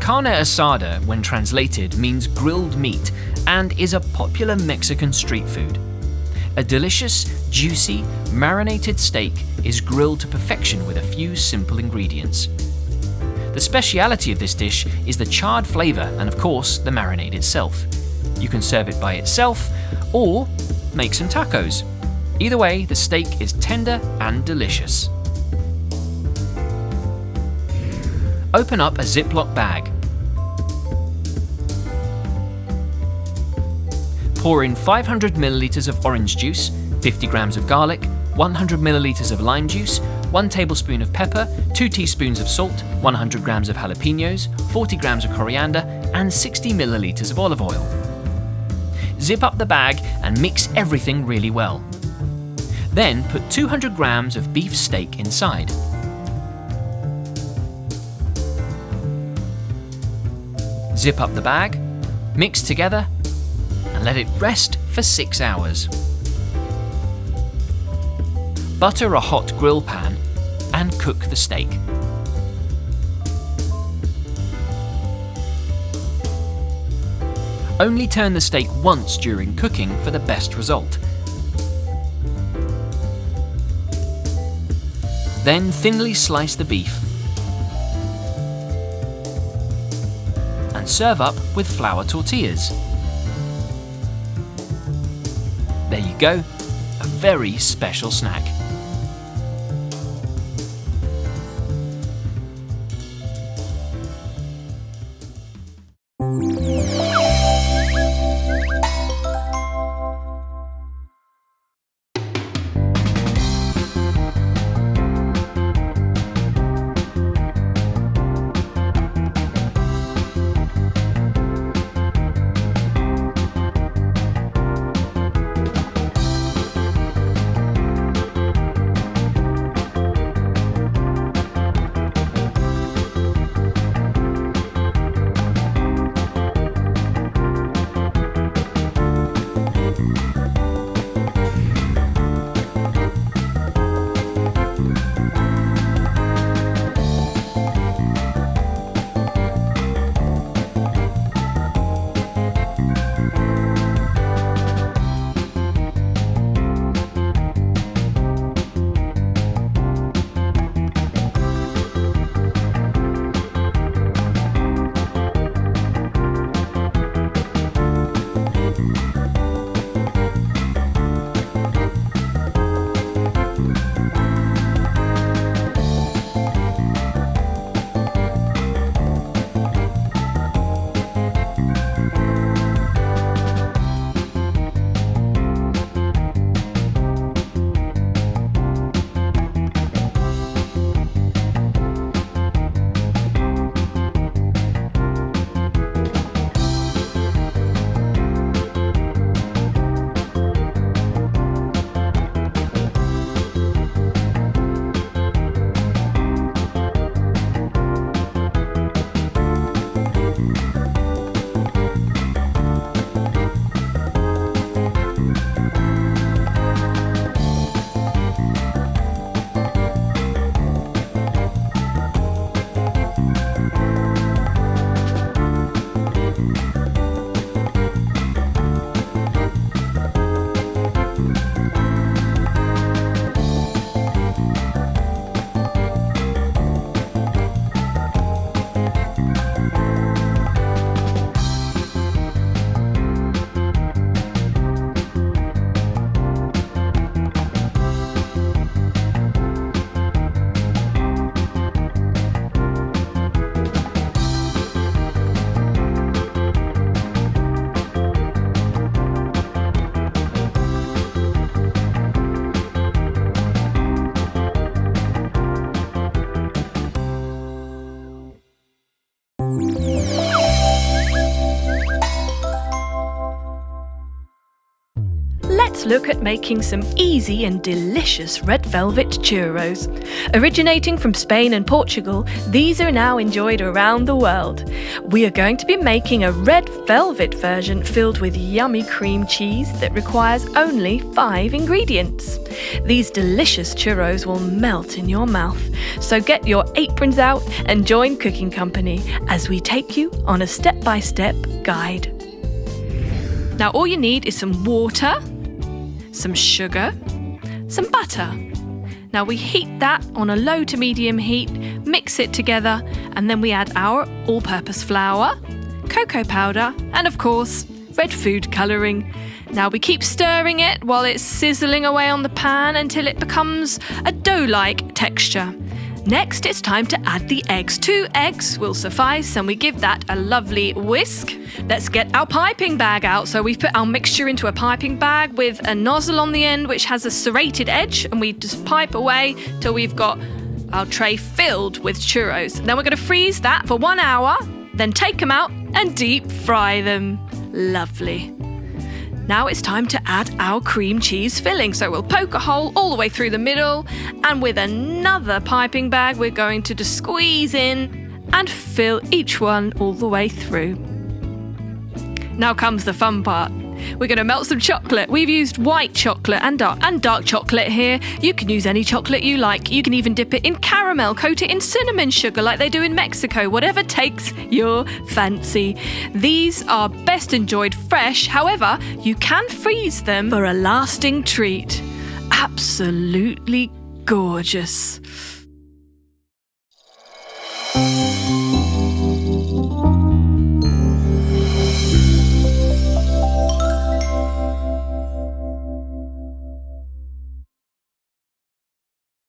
Carne Asada, when translated, means grilled meat and is a popular Mexican street food. A delicious, juicy, marinated steak is grilled to perfection with a few simple ingredients. The speciality of this dish is the charred flavour and, of course, the marinade itself. You can serve it by itself or make some tacos. Either way, the steak is tender and delicious. Open up a Ziploc bag. Pour in 500 milliliters of orange juice, 50 grams of garlic, 100 milliliters of lime juice, 1 tablespoon of pepper, 2 teaspoons of salt, 100 grams of jalapenos, 40 grams of coriander, and 60 milliliters of olive oil. Zip up the bag and mix everything really well. Then put 200 grams of beef steak inside. Zip up the bag, mix together, and let it rest for 6 hours. Butter a hot grill pan and cook the steak. Only turn the steak once during cooking for the best result. Then thinly slice the beef and serve up with flour tortillas. There you go, a very special snack. let's look at making some easy and delicious red velvet churros. Originating from Spain and Portugal, these are now enjoyed around the world. We are going to be making a red velvet version filled with yummy cream cheese that requires only 5 ingredients. These delicious churros will melt in your mouth, so get your aprons out and join Cooking Company as we take you on a step-by-step guide. Now all you need is some water, some sugar, some butter. Now we heat that on a low to medium heat, mix it together, and then we add our all-purpose flour, cocoa powder, and of course, red food colouring. Now we keep stirring it while it's sizzling away on the pan until it becomes a dough-like texture. Next, it's time to add the eggs. 2 eggs will suffice, and we give that a lovely whisk. Let's get our piping bag out. So we've put our mixture into a piping bag with a nozzle on the end which has a serrated edge, and we just pipe away till we've got our tray filled with churros. Then we're going to freeze that for 1 hour, then take them out and deep fry them. Lovely. Now it's time to add our cream cheese filling. So we'll poke a hole all the way through the middle, and with another piping bag we're going to just squeeze in and fill each one all the way through. Now comes the fun part. We're going to melt some chocolate. We've used white chocolate and dark chocolate here. You can use any chocolate you like. You can even dip it in caramel, coat it in cinnamon sugar like they do in Mexico, whatever takes your fancy. These are best enjoyed fresh. However, you can freeze them for a lasting treat. Absolutely gorgeous.